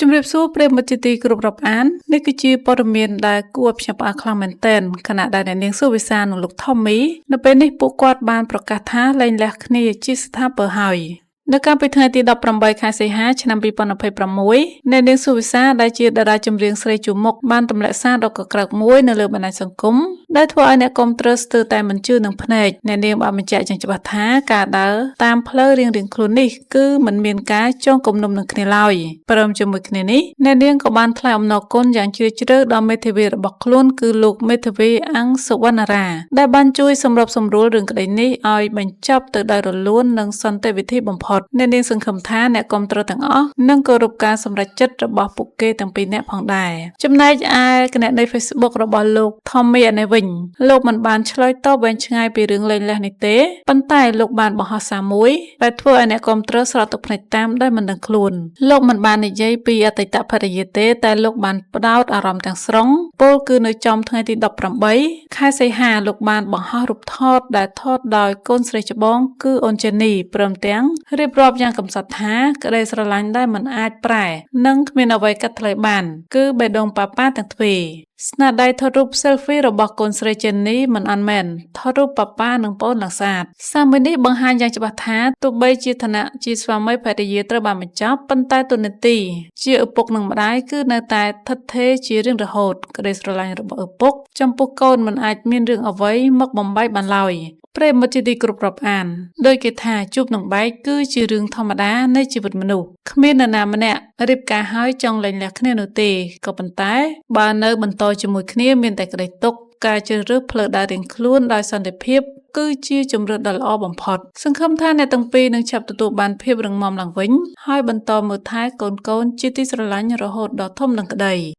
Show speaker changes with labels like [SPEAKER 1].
[SPEAKER 1] ជំរាបសួរប្រិយមិត្តជាទីគោរពរាប់អាននេះគឺជាព័ត៌មានដែលគួរឲ្យភ្ញាក់ផ្អើលខ្លាំងមែនទែនខណៈដែលអ្នកនាងសុវិសានិងលោកថមមីនៅពេលនេះពួកគាត់បានប្រកាសថាលែងលះគ្នាជាស្ថាពរហើយនៅកាលពីថ្ងៃទី18ខែសីហាឆ្នាំ2026អ្នកនាងសុវិសាដែលជាតារាចម្រៀងស្រីជួរមុខបានទម្លាក់សារដ៏កក្រើកមួយនៅលើបណ្ដាញសង្គមដែលធ្វើឲ្យអ្នកគាំទ្រស្ទើរតែមិនជឿនឹងភ្នែកអ្នកនាងបានបញ្ជាក់យ៉ាងច្បាស់ថាការដើរតាមផ្លូវរៀងៗខ្លួននេះគឺមិនមានការចងគំនុំនឹងគ្នាឡើយព្រមជាមួយគ្នានេះអ្នកនាងក៏បានថ្លែងអំណរគុណយ៉ាងជ្រាលជ្រៅដល់មេធាវីរបស់ខ្លួនគឺលោកមេធាវីអង្គសុវណ្ណារាដែលបានជួយសម្របសម្រួលរឿងក្តីនេះឲ្យបញ្ចប់ទៅដោយរលូននិងសន្តិវិធីបំផុតអ្នកនាងសង្ឃឹមថាអ្នកគាំទ្រទាំងអស់នឹងគោរពការសម្រេចចិត្តរបស់ពួកគេទាំងពីរនាក់ផងដែរចំណែកឯគណនី Facebook របស់លោកថមមីនេះវិញលោកមិនបានឆ្លើយតបវែងឆ្ងាយពីរឿងលែងលះនេះទេប៉ុន្តែលោកបានបង្ហោះសារមួយដែលធ្វើឲ្យអ្នកគាំទ្រស្រក់ទឹកភ្នែកតាមដោយមិនដឹងខ្លួនលោកមិនបាននិយាយពីអតីតភរិយាទេតែលោកបានផ្ដោតអារម្មណ៍ទាំងស្រុងពោលគឺនៅចំថ្ងៃទី18ខែសីហាលោកបានបង្ហោះរូបថតដែលថតដោយកូនស្រីច្បងគឺអូនចេនីព្រមទាំងរៀបរាប់យ៉ាងកំសត់ថាក្តីស្រឡាញ់ដែលមិនអាចប្រែនិងគ្មានអ្វីកាត់ថ្លៃបានគឺបេះដូងប៉ាប៉ាទាំងទ្វេស្នាដៃថតរូប selfie របស់កូនស្រីចេនីមិនអានមែនថតរូបប៉ាប៉ានិងប្អូនឡើងស្អាតសារមួយនេះបង្ហាញយ៉ាងច្បាស់ថាទោះបីជាឋានៈជាស្វាមីភរិយាត្រូវបានបញ្ចប់ប៉ុន្តែតួនាទីជាឪពុកនិងម្ដាយគឺនៅតែឋិតថេរជារៀងរហូតក្តីស្រឡាញ់របស់ឪពុកចំពោះកូនមិនអាចមានរឿងអ្វីមកបំបែកបានឡើយប្រិយមិត្តជាទីគោរពរាប់អានដោយគេថាជួបនឹងបែកគឺជារឿងធម្មតានៃជីវិតមនុស្សគ្មាននរណាម្នាក់រៀបការហើយចង់លែងលះគ្នានោះទេក៏ប៉ុន្តែបើនៅបន្តជាមួយគ្នាមានតែក្តីទុក្ខការជ្រើសរើសផ្លូវដើររៀងខ្លួនដោយសន្តិភាពគឺជាជម្រើសដ៏ល្អបំផុតសង្ឃឹមថាអ្នកទាំងពីរនឹងចាប់ទទួលបានភាពរឹងមាំឡើងវិញហើយបន្តមើលថែកូនៗជាទីស្រឡាញ់រហូតដល់ធំនឹងក្តី